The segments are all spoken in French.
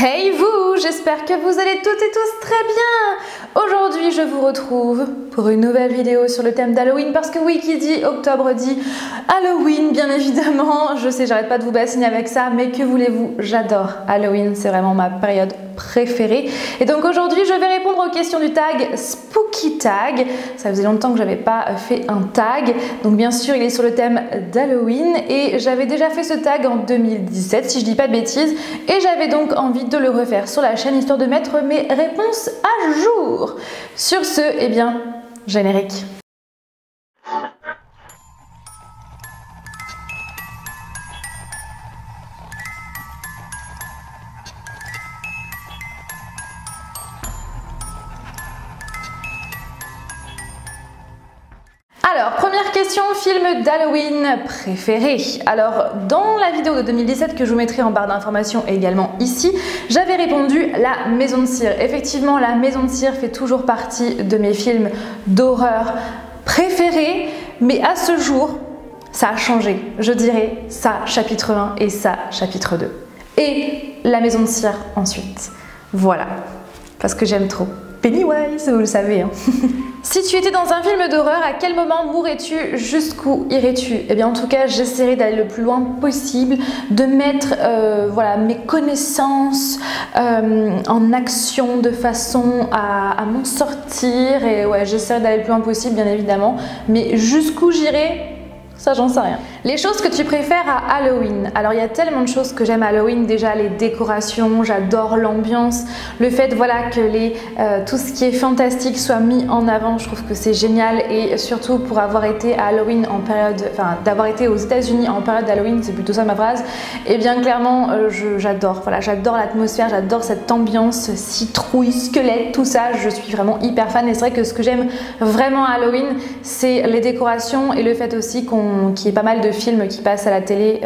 Hey vous, j'espère que vous allez toutes et tous très bien. Aujourd'hui je vous retrouve pour une nouvelle vidéo sur le thème d'Halloween parce que oui, qui dit octobre dit Halloween bien évidemment. Je sais, j'arrête pas de vous bassiner avec ça, mais que voulez-vous, j'adore Halloween, c'est vraiment ma période préférée. Et donc aujourd'hui je vais répondre aux questions du tag Spooky Tag. Ça faisait longtemps que j'avais pas fait un tag, donc bien sûr il est sur le thème d'Halloween et j'avais déjà fait ce tag en 2017 si je dis pas de bêtises, et j'avais donc envie de le refaire sur la chaîne histoire de mettre mes réponses à jour. Sur ce, eh bien, générique. Alors, première question, film d'Halloween préféré. Alors, dans la vidéo de 2017 que je vous mettrai en barre d'informations et également ici, j'avais répondu La Maison de Cire. Effectivement, La Maison de Cire fait toujours partie de mes films d'horreur préférés, mais à ce jour, ça a changé. Je dirais ça chapitre 1 et ça chapitre 2. Et La Maison de Cire ensuite. Voilà, parce que j'aime trop Pennywise, vous le savez, hein. Si tu étais dans un film d'horreur, à quel moment mourrais-tu? Jusqu'où irais-tu? Eh bien en tout cas, j'essaierai d'aller le plus loin possible, de mettre voilà, mes connaissances en action de façon à m'en sortir. Et ouais, j'essaierai d'aller le plus loin possible, bien évidemment. Mais jusqu'où j'irai? Ça, j'en sais rien. Les choses que tu préfères à Halloween. Alors, il y a tellement de choses que j'aime à Halloween. Déjà, les décorations, j'adore l'ambiance. Le fait, voilà, que tout ce qui est fantastique soit mis en avant, je trouve que c'est génial. Et surtout, pour avoir été à Halloween en période... Enfin, d'avoir été aux États-Unis en période d'Halloween, c'est plutôt ça ma phrase. Et bien, clairement, j'adore. Voilà, j'adore l'atmosphère, j'adore cette ambiance, citrouille, squelette, tout ça. Je suis vraiment hyper fan. Et c'est vrai que ce que j'aime vraiment à Halloween, c'est les décorations et le fait aussi qu'il y ait pas mal de films qui passent à la télé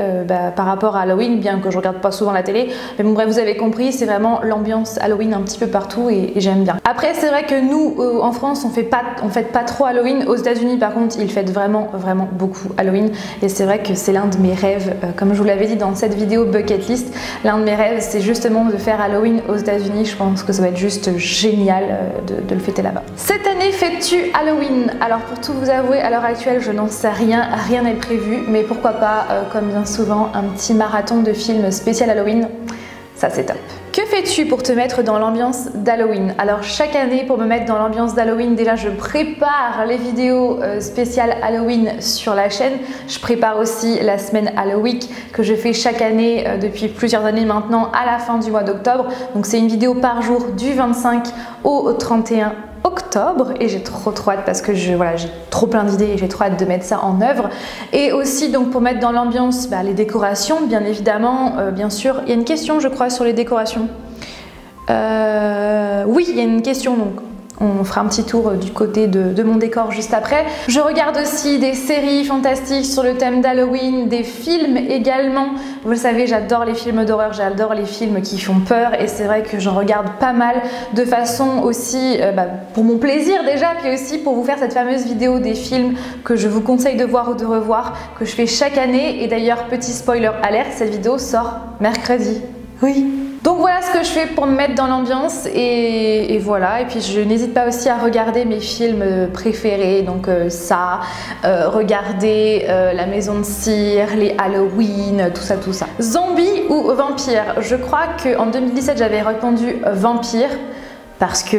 par rapport à Halloween, bien que je regarde pas souvent la télé, mais bon bref, vous avez compris, c'est vraiment l'ambiance Halloween un petit peu partout et j'aime bien. Après, c'est vrai que nous en France on fête pas trop Halloween. Aux États-Unis par contre ils fêtent vraiment beaucoup Halloween, et c'est vrai que c'est l'un de mes rêves, comme je vous l'avais dit dans cette vidéo bucket list, l'un de mes rêves c'est justement de faire Halloween aux États-Unis. Je pense que ça va être juste génial de le fêter là-bas. Cette année fêtes-tu Halloween? Alors pour tout vous avouer, à l'heure actuelle je n'en sais rien n'est prévu, mais pourquoi pas, comme bien souvent, un petit marathon de films spécial Halloween, ça c'est top. Que fais-tu pour te mettre dans l'ambiance d'Halloween? Alors chaque année, pour me mettre dans l'ambiance d'Halloween, déjà je prépare les vidéos spéciales Halloween sur la chaîne. Je prépare aussi la semaine Halloween que je fais chaque année depuis plusieurs années maintenant à la fin du mois d'octobre. Donc c'est une vidéo par jour du 25 au 31 octobre, et j'ai trop hâte parce que voilà, j'ai trop plein d'idées et j'ai trop hâte de mettre ça en œuvre. Et aussi donc pour mettre dans l'ambiance les décorations, bien évidemment, bien sûr. Il y a une question je crois sur les décorations. Oui, il y a une question, donc on fera un petit tour du côté de mon décor juste après. Je regarde aussi des séries fantastiques sur le thème d'Halloween, des films également. Vous le savez, j'adore les films d'horreur, j'adore les films qui font peur, et c'est vrai que j'en regarde pas mal de façon aussi pour mon plaisir déjà, puis aussi pour vous faire cette fameuse vidéo des films que je vous conseille de voir ou de revoir, que je fais chaque année. Et d'ailleurs, petit spoiler alerte, cette vidéo sort mercredi. Oui. Donc voilà ce que je fais pour me mettre dans l'ambiance, et voilà. Et puis je n'hésite pas aussi à regarder mes films préférés, donc regarder La Maison de Cire, les Halloween, tout ça. Zombie ou vampire? Je crois qu'en 2017 j'avais répondu vampire, parce que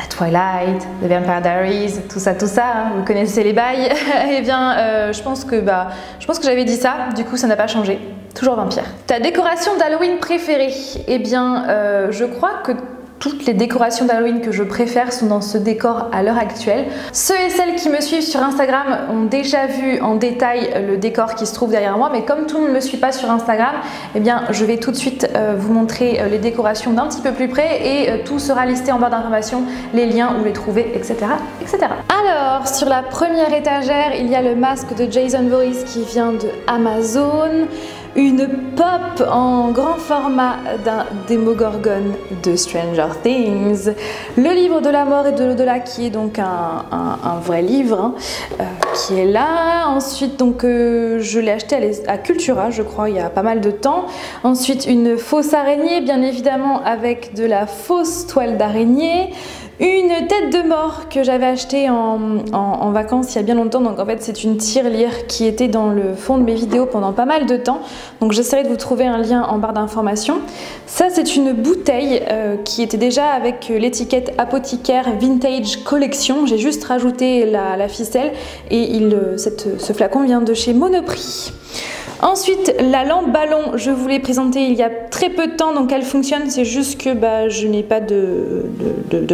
Twilight, The Vampire Diaries, tout ça, hein, vous connaissez les bails. Et bien je pense que j'avais dit ça, du coup ça n'a pas changé. Toujours vampire. Ta décoration d'Halloween préférée? Eh bien, je crois que toutes les décorations d'Halloween que je préfère sont dans ce décor à l'heure actuelle. Ceux et celles qui me suivent sur Instagram ont déjà vu en détail le décor qui se trouve derrière moi, mais comme tout le monde ne me suit pas sur Instagram, eh bien, je vais tout de suite vous montrer les décorations d'un petit peu plus près, et tout sera listé en barre d'informations, les liens où les trouver, etc., etc. Alors, sur la première étagère, il y a le masque de Jason Voorhees qui vient de Amazon. une pop en grand format d'un Démogorgon de Stranger Things, le livre de la mort et de l'au-delà qui est donc un vrai livre qui est là. Ensuite donc je l'ai acheté à Cultura je crois il y a pas mal de temps. Ensuite une fausse araignée bien évidemment avec de la fausse toile d'araignée. Une tête de mort que j'avais achetée en vacances il y a bien longtemps, donc en fait c'est une tirelire qui était dans le fond de mes vidéos pendant pas mal de temps, donc j'essaierai de vous trouver un lien en barre d'informations. Ça c'est une bouteille qui était déjà avec l'étiquette apothicaire Vintage Collection, j'ai juste rajouté la ficelle et ce flacon vient de chez Monoprix. Ensuite, la lampe ballon, je vous l'ai présentée il y a très peu de temps, donc elle fonctionne, c'est juste que je n'ai pas de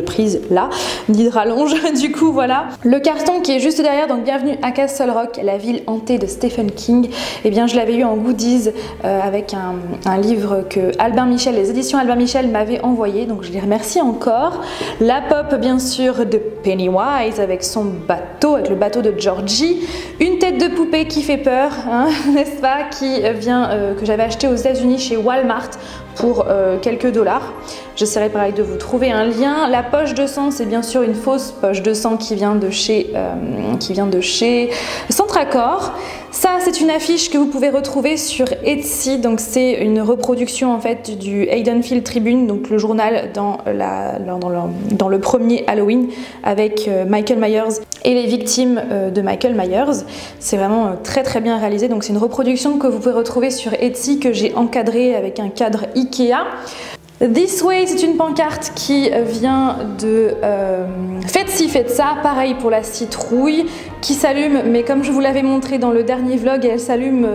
prise là, ni de rallonge, du coup voilà. Le carton qui est juste derrière, donc bienvenue à Castle Rock, la ville hantée de Stephen King, et bien je l'avais eu en goodies avec un livre que Albin Michel, les éditions Albin Michel m'avaient envoyé, donc je les remercie encore. La pop bien sûr de Pennywise avec son bateau, avec le bateau de Georgie, une tête de poupée qui fait peur, hein, n'est-ce pas, qui vient que j'avais acheté aux États-Unis chez Walmart pour quelques dollars. J'essaierai pareil de vous trouver un lien. La poche de sang, c'est bien sûr une fausse poche de sang qui vient de chez Centracor. Ça, c'est une affiche que vous pouvez retrouver sur Etsy. Donc, c'est une reproduction en fait du Haddonfield Tribune, donc le journal dans le premier Halloween avec Michael Myers et les victimes de Michael Myers. C'est vraiment très très bien réalisé. Donc, c'est une reproduction que vous pouvez retrouver sur Etsy que j'ai encadrée avec un cadre Ikea. This Way, c'est une pancarte qui vient de Faites ci, faites ça, pareil pour la citrouille qui s'allume, mais comme je vous l'avais montré dans le dernier vlog, elle s'allume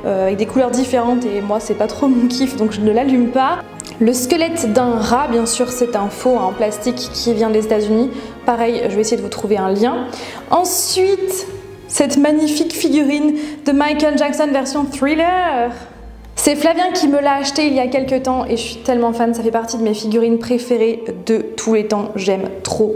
avec des couleurs différentes et moi c'est pas trop mon kiff donc je ne l'allume pas. Le squelette d'un rat, bien sûr c'est un faux en plastique qui vient des États-Unis, pareil je vais essayer de vous trouver un lien. Ensuite, cette magnifique figurine de Michael Jackson version Thriller. C'est Flavien qui me l'a acheté il y a quelques temps et je suis tellement fan, ça fait partie de mes figurines préférées de tous les temps, j'aime trop.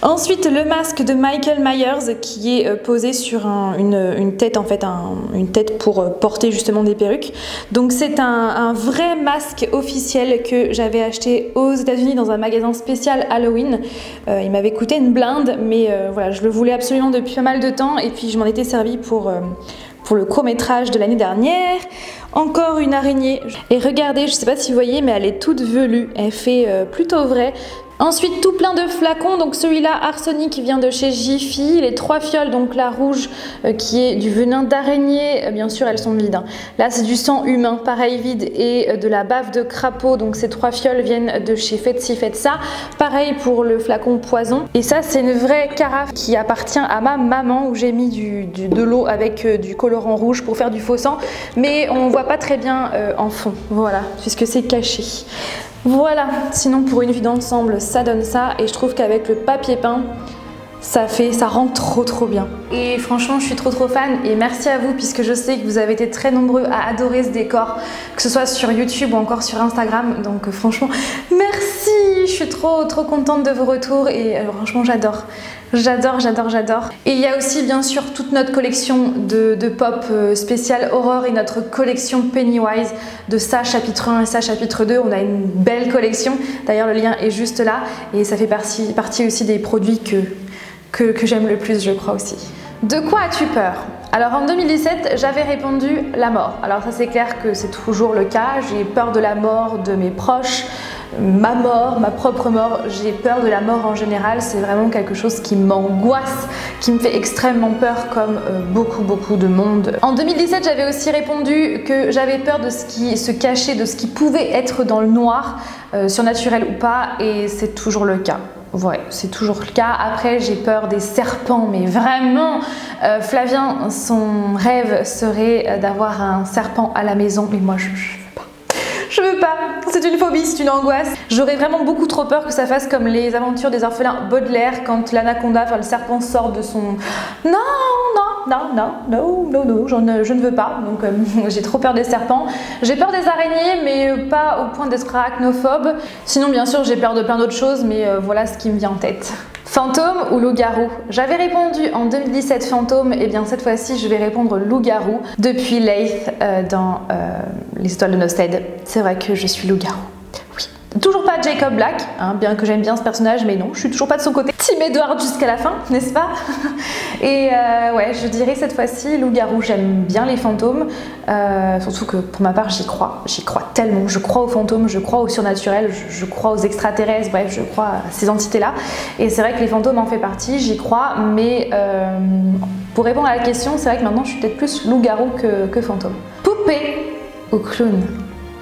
Ensuite le masque de Michael Myers qui est posé sur une tête en fait, une tête pour porter justement des perruques. Donc c'est un vrai masque officiel que j'avais acheté aux États-Unis dans un magasin spécial Halloween. Il m'avait coûté une blinde mais voilà, je le voulais absolument depuis pas mal de temps et puis je m'en étais servi pour le court-métrage de l'année dernière. Encore une araignée. Et regardez, je sais pas si vous voyez, mais elle est toute velue. Elle fait plutôt vrai. Ensuite, tout plein de flacons. Donc celui-là, arsenic, vient de chez Jiffy. Les 3 fioles, donc la rouge qui est du venin d'araignée. Bien sûr, elles sont vides. Hein. Là, c'est du sang humain, pareil vide. Et de la bave de crapaud. Donc ces 3 fioles viennent de chez Faites ci, faites ça. Pareil pour le flacon poison. Et ça, c'est une vraie carafe qui appartient à ma maman où j'ai mis de l'eau avec du colorant rouge pour faire du faux sang. Mais on voit pas très bien en fond. Voilà, puisque c'est caché. Voilà, sinon pour une vue d'ensemble ça donne ça et je trouve qu'avec le papier peint ça rend trop bien. Et franchement je suis trop fan et merci à vous puisque je sais que vous avez été très nombreux à adorer ce décor, que ce soit sur YouTube ou encore sur Instagram, donc franchement merci, je suis trop contente de vos retours et franchement j'adore. Et il y a aussi bien sûr toute notre collection de pop spéciale horreur et notre collection Pennywise de ça chapitre 1 et ça chapitre 2. On a une belle collection, d'ailleurs le lien est juste là et ça fait partie aussi des produits que j'aime le plus je crois aussi. De quoi as-tu peur? Alors en 2017 j'avais répondu la mort. Alors ça c'est clair que c'est toujours le cas, j'ai peur de la mort de mes proches, ma mort, ma propre mort, j'ai peur de la mort en général, c'est vraiment quelque chose qui m'angoisse, qui me fait extrêmement peur comme beaucoup de monde. En 2017 j'avais aussi répondu que j'avais peur de ce qui se cachait, de ce qui pouvait être dans le noir, surnaturel ou pas, et c'est toujours le cas. Ouais, c'est toujours le cas. Après, j'ai peur des serpents, mais vraiment, Flavien, son rêve serait d'avoir un serpent à la maison, mais moi je veux pas. Je veux pas, c'est une phobie, c'est une angoisse. J'aurais vraiment beaucoup trop peur que ça fasse comme les aventures des orphelins Baudelaire quand l'anaconda, enfin le serpent sort de son... Non, je ne veux pas, donc j'ai trop peur des serpents. J'ai peur des araignées, mais pas au point d'être arachnophobe. Sinon, bien sûr, j'ai peur de plein d'autres choses, mais voilà ce qui me vient en tête. Fantôme ou loup-garou? J'avais répondu en 2017 fantôme, et bien cette fois-ci je vais répondre loup-garou depuis Leith dans Les Étoiles de Nowstead. C'est vrai que je suis loup-garou. Oui. Toujours pas Jacob Black, hein, bien que j'aime bien ce personnage, mais non, je suis toujours pas de son côté. Team Edward jusqu'à la fin, n'est-ce pas? Et ouais, je dirais cette fois-ci loup-garou. J'aime bien les fantômes, surtout que pour ma part j'y crois tellement. Je crois aux fantômes, je crois au surnaturel, je crois aux extraterrestres, bref, je crois à ces entités-là. Et c'est vrai que les fantômes en fait partie, j'y crois, mais pour répondre à la question, c'est vrai que maintenant je suis peut-être plus loup-garou que fantôme. Poupée ou clown?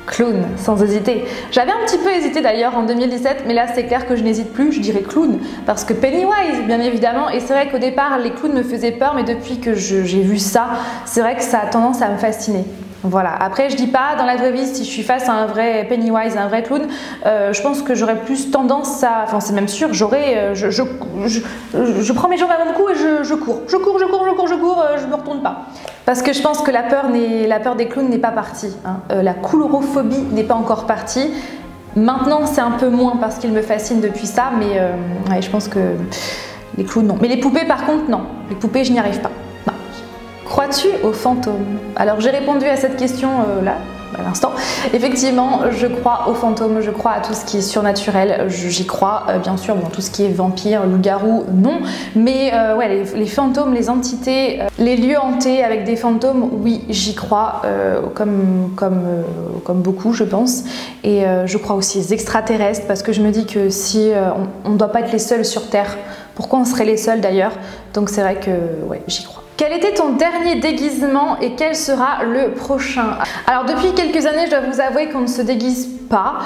Clown, sans hésiter. J'avais un petit peu hésité d'ailleurs en 2017, mais là c'est clair que je n'hésite plus, je dirais clown, parce que Pennywise, bien évidemment, et c'est vrai qu'au départ les clowns me faisaient peur, mais depuis que j'ai vu ça, c'est vrai que ça a tendance à me fasciner. Voilà, après je dis pas dans la vraie vie si je suis face à un vrai Pennywise, un vrai clown, je pense que j'aurais plus tendance à, enfin c'est même sûr, j'aurais, je prends mes jambes avant le cou et je cours, je me retourne pas. Parce que je pense que la peur des clowns n'est pas partie, hein. La coulrophobie n'est pas encore partie. Maintenant c'est un peu moins parce qu'il me fascine depuis ça, mais ouais, je pense que les clowns non. Mais les poupées par contre non, les poupées je n'y arrive pas. Crois-tu aux fantômes? Alors j'ai répondu à cette question là, à l'instant. Effectivement, je crois aux fantômes, je crois à tout ce qui est surnaturel, j'y crois, bien sûr, bon, tout ce qui est vampire, loup-garou, non. Mais ouais, les fantômes, les entités, les lieux hantés avec des fantômes, oui, j'y crois, comme beaucoup, je pense. Et je crois aussi aux extraterrestres, parce que je me dis que si on ne doit pas être les seuls sur Terre, pourquoi on serait les seuls d'ailleurs? Donc c'est vrai que ouais, j'y crois. Quel était ton dernier déguisement et quel sera le prochain? Alors depuis quelques années, je dois vous avouer qu'on ne se déguise pas,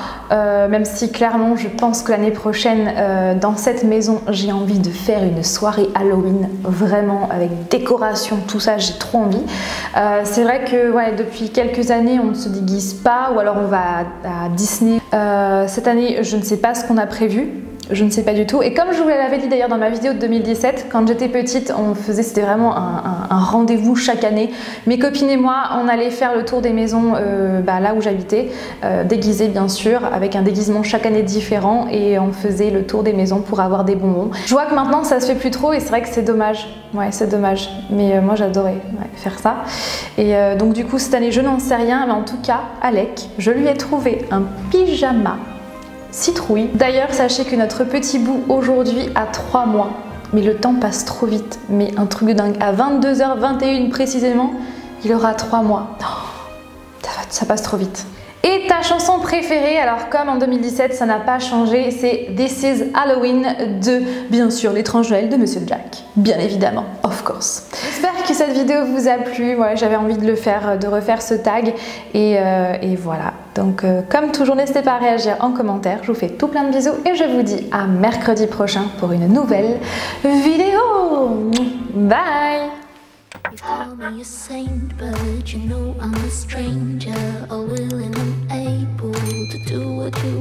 même si clairement je pense que l'année prochaine, dans cette maison, j'ai envie de faire une soirée Halloween, vraiment avec décoration, tout ça, j'ai trop envie. C'est vrai que ouais, depuis quelques années, on ne se déguise pas, ou alors on va à Disney. Cette année, je ne sais pas ce qu'on a prévu. Je ne sais pas du tout. Et comme je vous l'avais dit d'ailleurs dans ma vidéo de 2017, quand j'étais petite, c'était vraiment un rendez-vous chaque année. Mes copines et moi, on allait faire le tour des maisons là où j'habitais, déguisées bien sûr, avec un déguisement chaque année différent, et on faisait le tour des maisons pour avoir des bonbons. Je vois que maintenant ça se fait plus trop et c'est vrai que c'est dommage. Ouais, c'est dommage. Mais moi j'adorais faire ça. Et donc du coup cette année je n'en sais rien, mais en tout cas, Alec, je lui ai trouvé un pyjama citrouille. D'ailleurs, sachez que notre petit bout aujourd'hui a 3 mois. Mais le temps passe trop vite. Mais un truc de dingue. À 22h21 précisément, il aura 3 mois. Oh, ça passe trop vite. Et ta chanson préférée, alors comme en 2017 ça n'a pas changé, c'est This is Halloween de, bien sûr, l'étrange Noël de Monsieur Jack. Bien évidemment, of course. J'espère que cette vidéo vous a plu. Ouais, j'avais envie de le faire, de refaire ce tag. Et voilà. Donc comme toujours, n'hésitez pas à réagir en commentaire. Je vous fais tout plein de bisous et je vous dis à mercredi prochain pour une nouvelle vidéo. Bye! You call me a saint, but you know I'm a stranger, all willing and able to do what you